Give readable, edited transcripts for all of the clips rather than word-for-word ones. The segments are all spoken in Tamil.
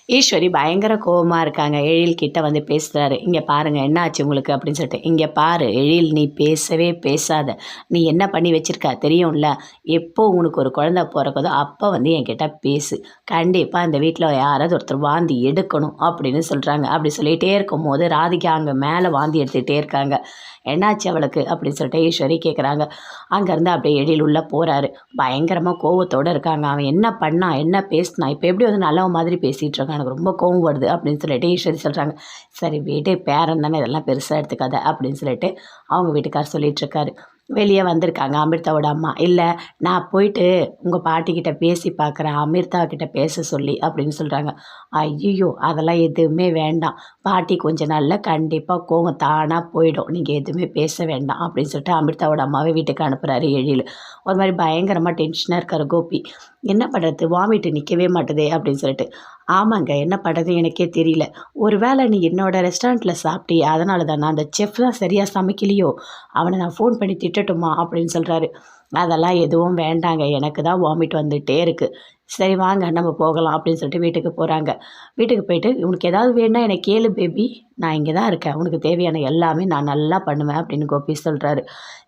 ஈஸ்வரி பயங்கர கோவமா இருக்காங்க. எழில் கிட்ட வந்து பேசுறாரு. "இங்க பாருங்க என்ன ஆச்சு உங்களுக்கு?" அப்படின்னு சொல்லிட்டு. "இங்க பாரு எழில், நீ பேசவே பேசாத. நீ என்ன பண்ணி வச்சிருக்க தெரியும்ல. எப்போ உனக்கு ஒரு குழந்தை பொறக்குதோ அப்போ வந்து என்கிட்ட பேசு. கண்டிப்பா இந்த வீட்ல யாராவது ஒருத்தர் வாந்தி எடுக்கணும்." அப்படின்னு சொல்றாங்க. அப்படி சொல்லிட்டே இருக்கும்போது ராதிகா அங்க மேல வாந்தி எடுத்துக்கிட்டே இருக்காங்க. "என்னாச்சு அவளுக்கு?" அப்படின்னு சொல்லிட்டு ஈஸ்வரி கேட்குறாங்க. அங்கேருந்து அப்படியே எழில் உள்ள போறாரு. பயங்கரமா கோவத்தோட இருக்காங்க. "அவன் என்ன பண்ணான்? என்ன பேசினான்? இப்போ எப்படி வந்து நல்லவன் மாதிரி பேசிட்டு இருக்கான்? எனக்கு ரொம்ப கோவம் வருது." அப்படின்னு சொல்லிட்டு ஈஸ்வரி சொல்கிறாங்க. "சரி விடு, பேரன் தானே, இதெல்லாம் பெருசாக எடுத்துக்காத." அப்படின்னு சொல்லிட்டு அவங்க வீட்டுக்கார் சொல்லிகிட்ருக்காரு. வெளியே வந்திருக்காங்க அமிர்தாவோட அம்மா. "இல்லை, நான் போயிட்டு உங்கள் பாட்டிக்கிட்ட பேசி பார்க்குறேன், அமிர்தா கிட்ட பேச சொல்லி." அப்படின்னு சொல்கிறாங்க. "ஐயையோ, அதெல்லாம் எதுவுமே வேண்டாம். பாட்டி கொஞ்ச நாள்ல கண்டிப்பாக கோவம் தானாக போயிடும். நீங்கள் எதுவுமே பேச வேண்டாம்." அப்படின்னு சொல்லிட்டு அமிர்தாவோட அம்மாவை வீட்டுக்கு அனுப்புகிறாரு எழில். ஒரு மாதிரி பயங்கரமாக டென்ஷனாக இருக்கார் கோபி. "என்ன பண்ணுறது, வாமிட்டு நிற்கவே மாட்டுதே." அப்படின்னு சொல்லிட்டு. "ஆமாங்க, என்ன பண்ணுறது எனக்கே தெரியல. ஒரு வேளை நீ என்னோட ரெஸ்டாரண்ட்டில் சாப்பிட்டியே, அதனால தானா? அந்த செஃப் தான் சரியாக சமைக்கலையோ? அவனை நான் ஃபோன் பண்ணி திட்டட்டுமா?" அப்படின்னு சொல்கிறாரு. "அதெல்லாம் எதுவும் வேண்டாங்க, எனக்கு தான் வாமிட் வந்துகிட்டே இருக்குது. சரி வாங்க நம்ம போகலாம்." அப்படின்னு சொல்லிட்டு வீட்டுக்கு போகிறாங்க. வீட்டுக்கு போயிட்டு, "உனக்கு ஏதாவது வேணும்னா என்னை கேளு பேபி, நான் இங்கே தான் இருக்கேன். உனக்கு தேவையான எல்லாமே நான் நல்லா பண்ணுவேன்." அப்படின்னு கோபி சொல்கிறாரு.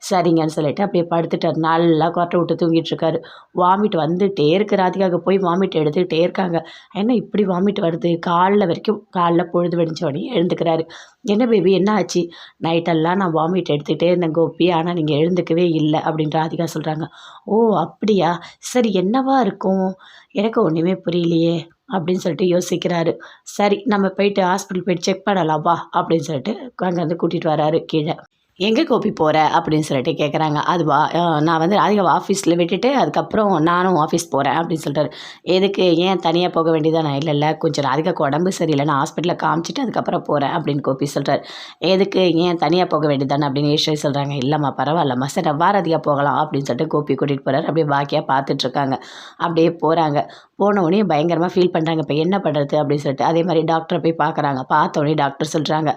சரிங்கன்னு சொல்லிட்டு அப்படியே படுத்துட்டார். நல்லா கொரட்டை விட்டு தூங்கிட்டு இருக்காரு. வாமிட் வந்துட்டே இருக்கு. ராதிகாவுக்கு போய் வாமிட் எடுத்துக்கிட்டே இருக்காங்க. என்ன இப்படி வாமிட் வருது? காலைல வரைக்கும் காலைல பொழுது விடிஞ்ச உடனே எழுந்துக்கிறாரு. "என்ன பேபி என்ன ஆச்சு?" "நைட்டெல்லாம் நான் வாமிட் எடுத்துக்கிட்டே இருந்தேன் கோபி, ஆனால் நீங்கள் எழுந்துக்கவே இல்லை." அப்படின்னு ராதிகா சொல்கிறாங்க. "ஓ அப்படியா? சரி என்னவா இருக்கும்? எனக்கு ஒன்றுமே புரியலையே." அப்படின்னு சொல்லிட்டு யோசிக்கிறாரு. "சரி நம்ம போயிட்டு ஹாஸ்பிட்டல் போயிட்டு செக் பண்ணலாம் வா." அப்படின்னு சொல்லிட்டு அங்கேருந்து கூட்டிகிட்டு வராரு கீழ. "எங்கே கோபி போற?" அப்படின்னு சொல்லிட்டு கேட்குறாங்க. "அதுவா, நான் வந்து ராதிகாவை ஆஃபீஸில் விட்டுட்டு அதுக்கப்புறம் நானும் ஆஃபீஸ் போகிறேன்." அப்படின்னு சொல்லிட்டாரு. "எதுக்கு, ஏன் தனியாக போக வேண்டியதானே?" "இல்லை இல்லை, கொஞ்சம் ராதிகாவுக்கு உடம்பு சரியில்லை, நான் ஹாஸ்பிட்டலில் காமிச்சிட்டு அதுக்கப்புறம் போகிறேன்." அப்படின்னு கோபி சொல்கிறாரு. "எதுக்கு, ஏன் தனியாக போக வேண்டியதானே?" அப்படின்னு ஈஸ்வரி சொல்கிறாங்க. "இல்லைம்மா பரவாயில்லம்மா, சரி வா ராதிகா போகலாம்." அப்படின்னு சொல்லிட்டு கோபி கூட்டிகிட்டு போகிறாரு. அப்படியே பாக்கியாக பார்த்துட்ருக்காங்க. அப்படியே போகிறாங்க. போனவுடனே பயங்கரமாக ஃபீல் பண்ணுறாங்க. இப்போ என்ன பண்ணுறது அப்படின்னு சொல்லிட்டு. அதே மாதிரி டாக்டரை போய் பார்க்குறாங்க. பார்த்தோன்னே டாக்டர் சொல்கிறாங்க,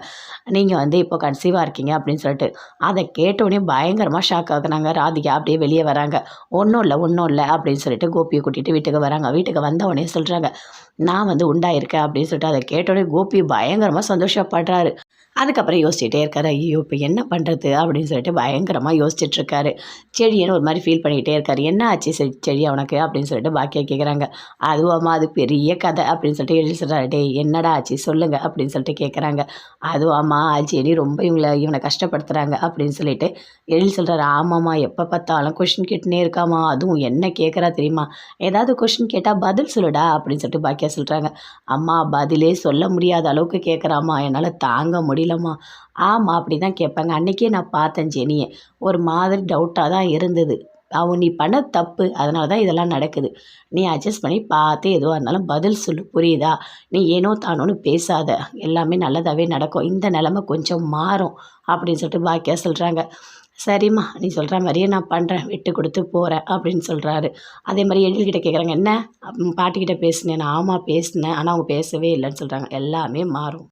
"நீங்கள் வந்து இப்போ கன்சீவாக இருக்கீங்க." அப்படின்னு சொல்லிட்டு. அதை கேட்டோடனே பயங்கரமாக ஷாக் ஆகுறாங்க ராதிகா. அப்படியே வெளியே வராங்க. "ஒன்றும் இல்லை ஒன்றும் இல்லை." அப்படின்னு சொல்லிட்டு கோபியை கூட்டிகிட்டு வீட்டுக்கு வராங்க. வீட்டுக்கு வந்த உடனே சொல்கிறாங்க, "நான் வந்து உண்டாயிருக்கேன்." அப்படின்னு சொல்லிட்டு. அதை கேட்டோடனே கோபி பயங்கரமாக சந்தோஷப்படுறாரு. அதுக்கப்புறம் யோசிச்சுட்டே இருக்காரு. ஐயோ இப்போ என்ன பண்ணுறது அப்படின்னு சொல்லிட்டு பயங்கரமாக யோசிச்சுட்ருக்காரு. செடியன்னு ஒரு மாதிரி ஃபீல் பண்ணிக்கிட்டே இருக்காரு. "என்ன ஆச்சு செடி அவனுக்கு?" அப்படின்னு சொல்லிட்டு பாக்கியா கேட்குறாங்க. "அதுவாம்மா, அது பெரிய கதை." அப்படின்னு சொல்லிட்டு எழுதி சொல்கிறாரு. "டேய் என்னடா ஆச்சு சொல்லுங்கள்." அப்படின்னு சொல்லிட்டு கேட்குறாங்க. "அதுவாம்மா, செடி ரொம்ப இவனை கஷ்டப்படுத்துகிறாங்க." அப்படின்னு சொல்லிட்டு எழுதி சொல்கிறாரு. "ஆமாம்மா, எப்போ பார்த்தாலும் கொஷின் கேட்டுனே இருக்காம்மா, அதுவும் என்ன கேட்குறா தெரியுமா? ஏதாவது கொஷின் கேட்டால் பதில் சொல்லுடா." அப்படின்னு சொல்லிட்டு பாக்கியா சொல்கிறாங்க. "அம்மா, பதிலே சொல்ல முடியாத அளவுக்கு கேட்குறாம்மா, என்னால் தாங்க முடியலம்மா." "ஆமாம், அப்படி தான் கேட்பாங்க. அன்றைக்கே நான் பார்த்தேன் ஜெனியை, ஒரு மாதிரி டவுட்டாக தான் இருந்தது. நீ பண்ண தப்பு, அதனால தான் இதெல்லாம் நடக்குது. நீ அட்ஜஸ்ட் பண்ணி பார்த்து எதுவாக இருந்தாலும் பதில் சொல்லு, புரியுதா? நீ ஏனோ தானோன்னு பேசாத, எல்லாமே நல்லதாகவே நடக்கும். இந்த நிலமை கொஞ்சம் மாறும்." அப்படின்னு சொல்லிட்டு பாக்கியா சொல்கிறாங்க. "சரிம்மா, நீ சொல்கிற மாதிரியே நான் பண்ணுறேன், விட்டு கொடுத்து போகிறேன்." அப்படின்னு சொல்கிறாரு. அதே மாதிரி எழில்கிட்ட கேட்குறாங்க. "என்ன பாட்டிக்கிட்ட பேசினேன்?" "ஆமாம் பேசினேன், ஆனால் அவங்க பேசவே இல்லைன்னு சொல்கிறாங்க." "எல்லாமே மாறும்."